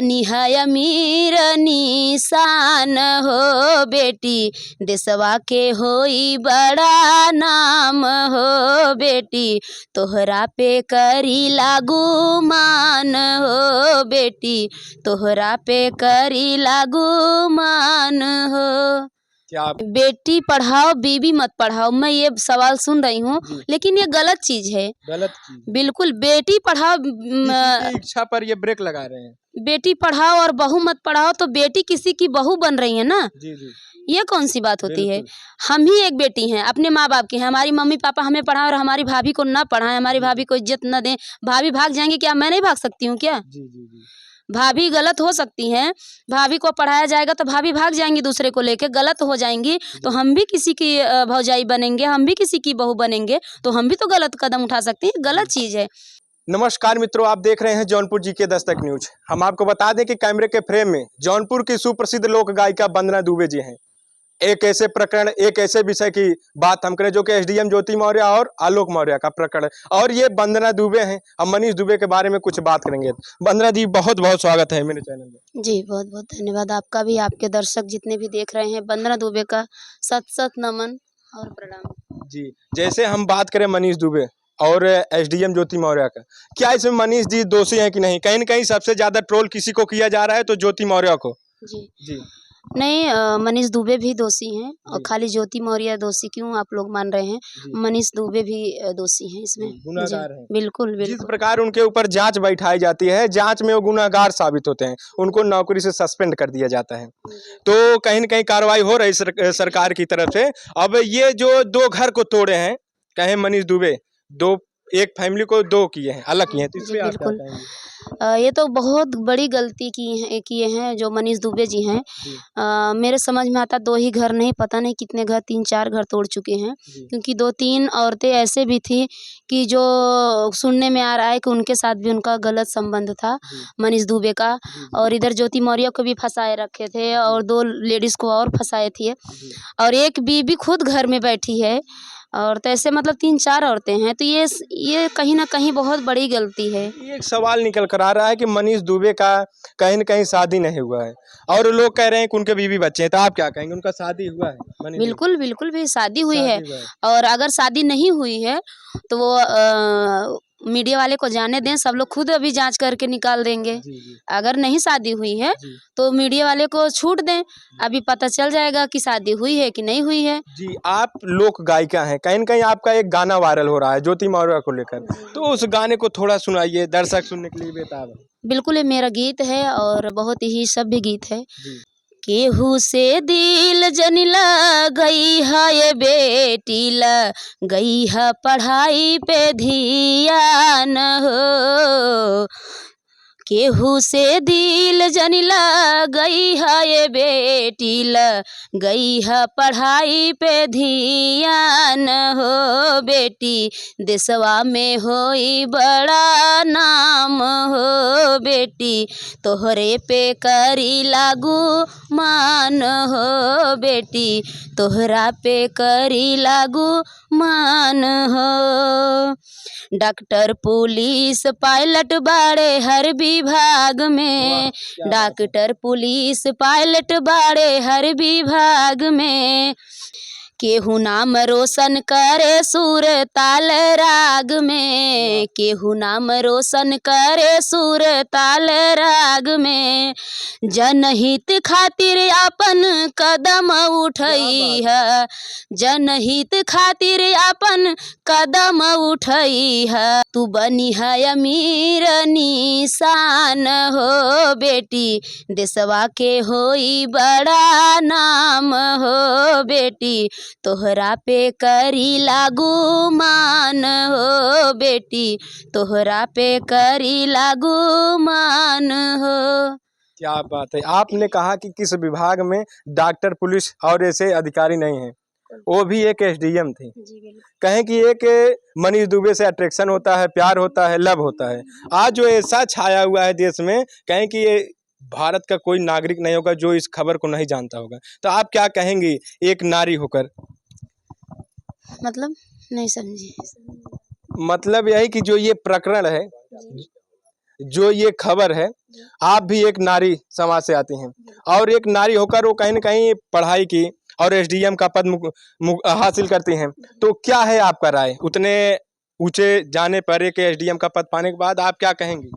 बनी है अमीर निशान हो बेटी, देशवा के होई बड़ा नाम हो बेटी, तोहरा पे करी लागू मान हो बेटी, तोहरा पे करी लागू मान हो। क्या आप बेटी पढ़ाओ बीबी मत पढ़ाओ, मैं ये सवाल सुन रही हूँ, लेकिन ये गलत चीज है। गलत चीज बिल्कुल बेटी पढ़ाओ, किसी की इच्छा पर ये ब्रेक लगा रहे हैं। बेटी पढ़ाओ और बहू मत पढ़ाओ, तो बेटी किसी की बहू बन रही है ना। जी जी ये कौन सी बात होती है। हम ही एक बेटी हैं, अपने माँ बाप की हैं, हमारी मम्मी पापा हमें पढ़ाएं और हमारी भाभी को ना पढ़ाएं, हमारी भाभी को इज्जत न दें, भाभी भाग जाएंगी क्या, मैं नहीं भाग सकती हूँ क्या। जी जी जी भाभी गलत हो सकती हैं, भाभी को पढ़ाया जाएगा तो भाभी भाग जाएंगी दूसरे को लेके, गलत हो जाएंगी तो हम भी किसी की भौजाई बनेंगे, हम भी किसी की बहू बनेंगे, तो हम भी तो गलत कदम उठा सकते हैं, गलत चीज़ है। नमस्कार मित्रों, आप देख रहे हैं जौनपुर जी के दस्तक न्यूज। हम आपको बता दें कि कैमरे के फ्रेम में जौनपुर की सुप्रसिद्ध लोक गायिका वंदना दुबे जी हैं। एक ऐसे प्रकरण, एक ऐसे विषय की बात हम करें जो कि एसडीएम ज्योति मौर्य और आलोक मौर्य का प्रकरण है, और ये वंदना दुबे हैं। हम मनीष दुबे के बारे में कुछ बात करेंगे। वंदना जी, बहुत बहुत स्वागत है मेरे चैनल में। जी बहुत बहुत धन्यवाद आपका भी, आपके दर्शक जितने भी देख रहे हैं, वंदना दुबे का सत सत नमन और प्रणाम। जी, जैसे हम बात करें मनीष दुबे और एसडीएम ज्योति मौर्य का, क्या इसमें मनीष जी दोषी हैं कि नहीं? कहीं न कहीं सबसे ज्यादा ट्रोल किसी को किया जा रहा है तो ज्योति मौर्य को। जी जी नहीं, मनीष दुबे भी दोषी हैं, और खाली ज्योति मौर्य दोषी क्यों आप लोग मान रहे हैं, मनीष दुबे भी दोषी हैं इसमें। गुनाहगार हैं। बिल्कुल जिस बिल्कुल। प्रकार उनके ऊपर जांच बैठाई जाती है, जांच में वो गुनाहगार साबित होते हैं, उनको नौकरी से सस्पेंड कर दिया जाता है। तो कहीं न कहीं कार्रवाई हो रही सरकार की तरफ से। अब ये जो दो घर को तोड़े हैं, कहें मनीष दुबे, दो एक फैमिली को दो किए हैं, अलग किए हैं, तो इस जी पे आप क्या बिल्कुल। कहेंगे? ये तो बहुत बड़ी गलती किए हैं जो मनीष दुबे जी हैं। मेरे समझ में आता दो ही घर नहीं, पता नहीं कितने घर, 3-4 घर तोड़ चुके हैं, क्योंकि 2-3 औरतें ऐसे भी थी कि जो सुनने में आ रहा है कि उनके साथ भी उनका गलत संबंध था मनीष दुबे का, और इधर ज्योति मौर्य को भी फंसाए रखे थे, और 2 लेडीज़ को और फंसाए थे, और एक बीबी खुद घर में बैठी है, और तो ऐसे मतलब 3-4 औरतें हैं, तो ये कहीं न कहीं बहुत बड़ी गलती है। ये एक सवाल निकल कर आ रहा है कि मनीष दुबे का कहीं न कहीं शादी नहीं हुआ है, और लोग कह रहे हैं कि उनके बीवी बच्चे हैं, तो आप क्या कहेंगे? उनका शादी हुआ है? मनीष दुबे बिल्कुल, बिल्कुल भी शादी हुई है, शादी हुआ है। और अगर शादी नहीं हुई है तो वो मीडिया वाले को जाने दें, सब लोग खुद अभी जाँच करके निकाल देंगे। जी, जी। अगर नहीं शादी हुई है तो मीडिया वाले को छूट दें, अभी पता चल जाएगा कि शादी हुई है कि नहीं हुई है। जी, आप लोक गायिका हैं, कहीं न कहीं आपका एक गाना वायरल हो रहा है ज्योति मौर्य को लेकर, तो उस गाने को थोड़ा सुनाइए, दर्शक सुनने के लिए बेताब है। बिल्कुल, ये मेरा गीत है और बहुत ही सभ्य गीत है। जी। केहू से दिल जन लगई है ये बेटी, लगई है पढ़ाई पे धियान हो, केहू से दिल जन लगई है ये बेटी, लगई है पढ़ाई पे धियान हो बेटी, देशवा में होई बड़ा नाम हो बेटी, तोहरे पे करी लागू मान हो बेटी, तोहरा पे करी लागू मान हो। डॉक्टर पुलिस पायलट बाड़े हर विभाग में, डॉक्टर पुलिस पायलट बाड़े हर विभाग में, केहू नाम रोशन करे सुर ताल राग में, केहू नाम रोशन करे सुर ताल राग में, जनहित खातिर अपन कदम उठई है, जनहित खातिर अपन कदम उठई है, तू बनी है अमीर निशान हो बेटी, देशवा के होई बड़ा नाम हो बेटी, तोहरा पे करी लागू मान हो बेटी, तोहरा पे करी लागू मान हो। क्या बात है! आपने कहा कि किस विभाग में डॉक्टर, पुलिस और ऐसे अधिकारी नहीं हैं, वो भी एक एसडीएम थी। कहें कि एक मनीष दुबे से अट्रैक्शन होता है, प्यार होता है, लव होता है। आज जो ऐसा छाया हुआ है देश में, कहें कि ये भारत का कोई नागरिक नहीं होगा जो इस खबर को नहीं जानता होगा, तो आप क्या कहेंगी एक नारी होकर? मतलब नहीं समझी। मतलब यही कि जो ये प्रकरण है, जो ये खबर है, आप भी एक नारी समाज से आती हैं और एक नारी होकर वो कहीं न कहीं पढ़ाई की और एसडीएम का पद हासिल करती हैं। तो क्या है आपका राय? उतने ऊँचे जाने पर एक एसडीएम का पद पाने के बाद आप क्या कहेंगी?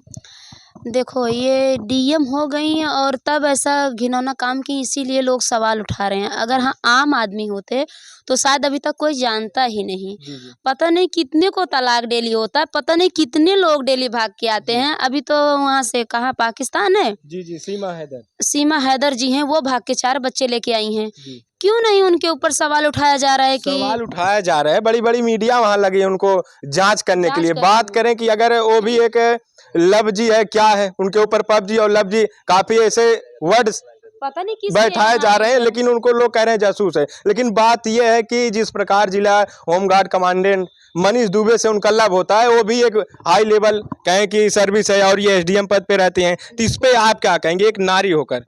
देखो, ये डीएम हो गई और तब ऐसा घिनौना काम की, इसीलिए लोग सवाल उठा रहे हैं। अगर हाँ आम आदमी होते तो शायद अभी तक कोई जानता ही नहीं। जी, जी। पता नहीं कितने को तलाक डेली होता है, पता नहीं कितने लोग डेली भाग के आते हैं। अभी तो वहाँ से कहाँ, पाकिस्तान है, जी, जी, सीमा हैदर। सीमा हैदर जी हैं, वो भाग के 4 बच्चे लेके आई हैं। जी। क्यों नहीं उनके ऊपर सवाल उठाया जा रहा है कि सवाल उठाया जा रहा है, बड़ी-बड़ी मीडिया वहाँ लगी है उनको जाँच करने के जांच लिए। कर बात रही है। करें कि अगर वो भी एक लव जी है, क्या है? उनके ऊपर पबजी और लव जी काफ़ी ऐसे वर्ड्स पता नहीं किस लिए बैठाए यहाँ जा आई रहे हैं, है। लेकिन उनको लोग कह रहे हैं जासूस है। लेकिन बात ये है कि जिस प्रकार जिला होमगार्ड कमांडेंट मनीष दुबे से उनका लव होता है, वो भी एक हाई लेवल कहें कि सर्विस है और ये एसडीएम पद पे रहते हैं। तो इस पे आप क्या कहेंगे एक नारी होकर?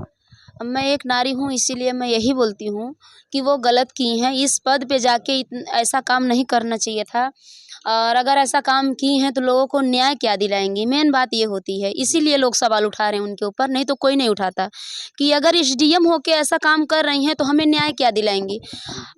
मैं एक नारी हूँ, इसीलिए मैं यही बोलती हूँ कि वो गलत की हैं। इस पद पे जाके ऐसा काम नहीं करना चाहिए था। और अगर ऐसा काम की हैं तो लोगों को न्याय क्या दिलाएंगी, मेन बात ये होती है। इसीलिए लोग सवाल उठा रहे हैं उनके ऊपर, नहीं तो कोई नहीं उठाता। कि अगर एसडीएम होके ऐसा काम कर रही हैं तो हमें न्याय क्या दिलाएंगी।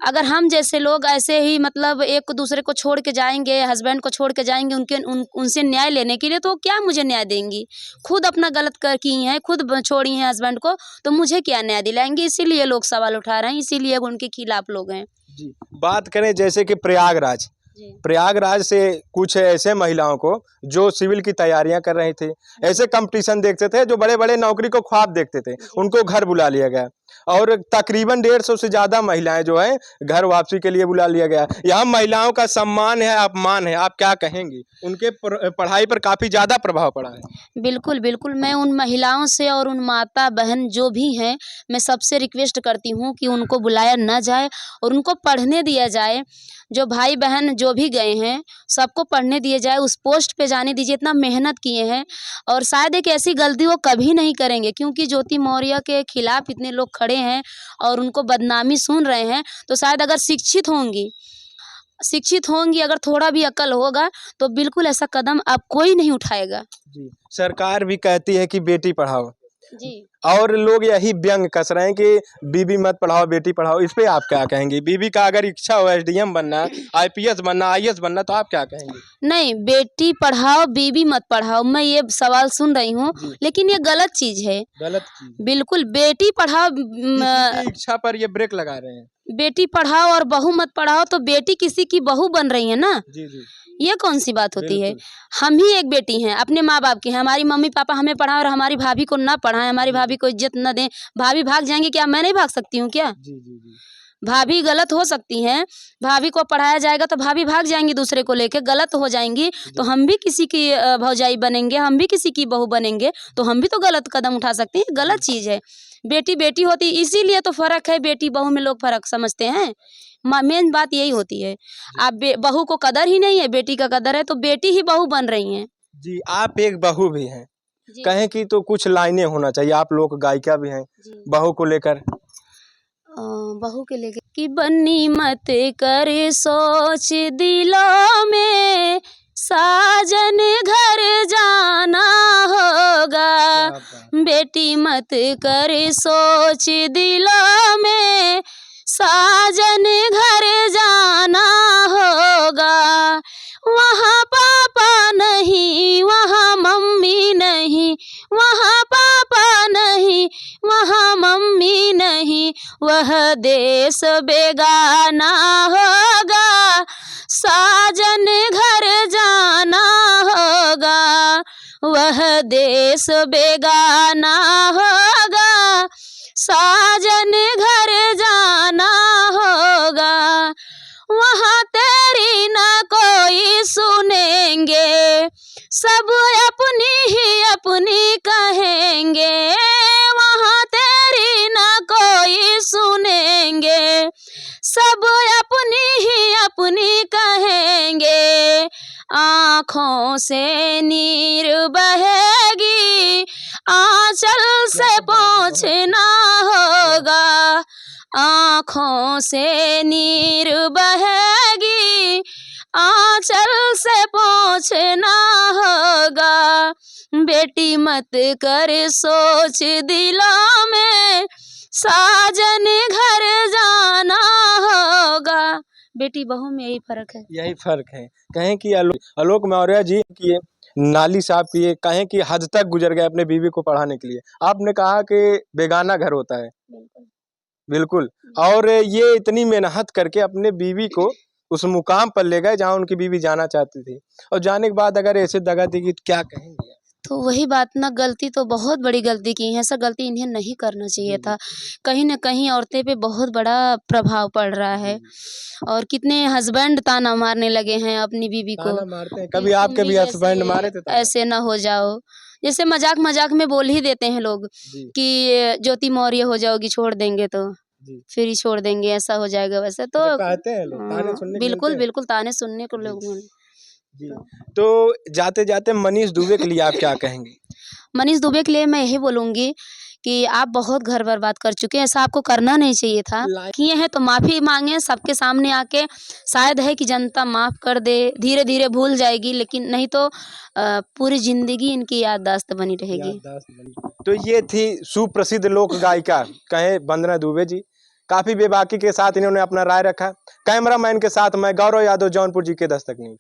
अगर हम जैसे लोग ऐसे ही मतलब एक दूसरे को छोड़ के जाएंगे, हस्बैंड को छोड़ के जाएंगे उनसे न्याय लेने के लिए, तो क्या मुझे न्याय देंगी। खुद अपना गलत कर की हैं, खुद छोड़ी हैं हस्बैंड को, तो मुझे क्या न्याय दिलाएंगे। इसीलिए लोग सवाल उठा रहे हैं, इसीलिए उनके खिलाफ लोग हैं। जी। बात करें जैसे कि प्रयागराज जी। प्रयागराज से कुछ ऐसे महिलाओं को जो सिविल की तैयारियां कर रही थी, ऐसे कंपटीशन देखते थे, जो बड़े-बड़े नौकरी को ख्वाब देखते थे, उनको घर बुला लिया गया और तकरीबन 150 से ज़्यादा महिलाएं जो हैं घर वापसी के लिए बुला लिया गया। यहाँ महिलाओं का सम्मान है, अपमान है, आप क्या कहेंगी? उनके पढ़ाई पर काफ़ी ज़्यादा प्रभाव पड़ा है। बिल्कुल, बिल्कुल, मैं उन महिलाओं से और उन माता-बहन जो भी हैं, मैं सबसे रिक्वेस्ट करती हूँ कि उनको बुलाया ना जाए और उनको पढ़ने दिया जाए। जो भाई-बहन जो भी गए हैं, सबको पढ़ने दिया जाए, उस पोस्ट पे जाने दीजिए, इतना मेहनत किए हैं और शायद एक ऐसी गलती वो कभी नहीं करेंगे, क्योंकि ज्योति मौर्य के खिलाफ इतने लोग खड़े हैं और उनको बदनामी सुन रहे हैं, तो शायद अगर शिक्षित होंगी, अगर थोड़ा भी अक्ल होगा, तो बिल्कुल ऐसा कदम अब कोई नहीं उठाएगा। जी। सरकार भी कहती है कि बेटी पढ़ाओ जी। और लोग यही व्यंग कस रहे हैं कि बीबी मत पढ़ाओ, बेटी पढ़ाओ। इस पे आप क्या कहेंगी? बीबी का अगर इच्छा हो एसडीएम बनना, आईपीएस बनना, आईएएस बनना, तो आप क्या कहेंगी? नहीं, बेटी पढ़ाओ, बीबी मत पढ़ाओ, मैं ये सवाल सुन रही हूँ, जी। लेकिन ये गलत चीज़ है। गलत चीज़ है। बिल्कुल, बेटी पढ़ाओ किसी की इच्छा पर ये ब्रेक लगा रहे हैं। बेटी पढ़ाओ और बहू मत पढ़ाओ, तो बेटी किसी की बहू बन रही है ना। जी, जी। ये कौन-सी बात होती है? बिल्कुल। हम ही एक बेटी हैं, अपने माँ-बाप की हैं, हमारी मम्मी-पापा हमें पढ़ाएँ और हमारी भाभी को ना पढ़ाएँ, हमारी जी, भाभी को इज़्ज़त ना दें। भाभी भाग जाएँगी, क्या मैं नहीं भाग सकती हूँ क्या? जी, जी, जी। भाभी गलत हो सकती हैं, भाभी को पढ़ाया जाएगा तो भाभी भाग जाएँगी दूसरे को लेके, गलत हो जाएँगी, तो हम भी किसी की भौजाई बनेंगे, हम भी किसी की बहू बनेंगे, तो हम भी तो गलत कदम उठा सकते हैं, गलत चीज़ है। बेटी बेटी होती, इसीलिए तो फ़र्क है, बेटी-बहू में लोग फ़र्क समझते हैं। मेन बात यही होती है। अब बहू को कदर ही नहीं है, बेटी का कदर है, तो बेटी ही बहू बन रही हैं। जी, आप एक बहू भी हैं। जी। कहें कि तो कुछ लाइनें होना चाहिए, आप लोक गायिका भी हैं, जी। बहू को लेकर। बहू के लेके कि बन्नी मत करे सोच दिलों में, साजन घर जाना होगा। क्या बात। बेटी मत करे सोच दिलों में, साजन घर जाना होगा। वहाँ पापा नहीं, वहाँ मम्मी नहीं, वहाँ पापा नहीं, वहाँ मम्मी नहीं, वह देश बेगाना होगा। साजन घर जाना होगा, वह देश बेगाना होगा। साजन घर जाना होगा, वहाँ तेरी ना कोई सुनेंगे, सब अपनी ही अपनी कहेंगे। वहाँ तेरी ना कोई सुनेंगे, सब अपनी ही अपनी कहेंगे। आँखों से नीर बहेगी, आँचल से पोंछना होगा। आँखों से नीर बहेगी, आँचल से पोंछना होगा। बेटी मत करे सोच दिलों में, साजन घर जाना होगा। बेटी बहू में यही फर्क है। यही फर्क है। कहें कि आलोक मौर्य जी की ये नाली साहब की ये कहें कि हद तक गुजर गए अपने बीवी को पढ़ाने के लिए। आपने कहा कि बेगाना घर होता है, बिल्कुल बिल्कुल, और ये इतनी मेहनत करके अपने बीवी को उस मुकाम पर ले गए जहाँ उनकी बीवी जाना चाहती थी, और जाने के बाद अगर ऐसे दगा देगी तो क्या कहेंगे? तो वही बात ना, गलती तो बहुत बड़ी गलती की है, ऐसा गलती इन्हें नहीं करना चाहिए था। कहीं न कहीं औरतें पे बहुत बड़ा प्रभाव पड़ रहा है, और कितने हस्बैंड ताना मारने लगे हैं अपनी बीवी को ताना मारते हैं। कि कभी तुम आपके भी वैसी हस्बैंड मारे थे ताना? ऐसे ना हो जाओ। जैसे मज़ाक-मज़ाक में बोल ही देते हैं लोग जी, कि ज्योति मौर्य हो जाओगी छोड़ देंगे तो, जी। फिर ही छोड़ देंगे, ऐसा हो जाएगा वैसा तो अच्छा कहते हैं लोग, ताने सुनने को मिलते बिल्कुल, हैं? बिल्कुल ताने सुनने को जी, लोग मिल जी। तो तो जाते-जाते मनीष दुबे के लिए आप क्या कहेंगे? मनीष दुबे के लिए मैं यही बोलूँगी कि आप बहुत घर बर्बाद कर चुके हैं, ऐसा आपको करना नहीं चाहिए था। लाइ किए हैं तो माफ़ी माँगे सबके सामने आके, शायद है कि जनता माफ़ कर दे, धीरे-धीरे भूल जाएगी, लेकिन नहीं तो पूरी ज़िंदगी इनकी याददाश्त बनी रहेगी। याददाश्त बनी। तो ये थी सुप्रसिद्ध लोक गायिका कहें वंदना दुबे जी। काफ़ी बेबाकी के साथ इन्होंने अपना राय रखा। कैमरामैन के साथ मैं गौरव यादव, जौनपुर जी के दस्तक न्यूज़।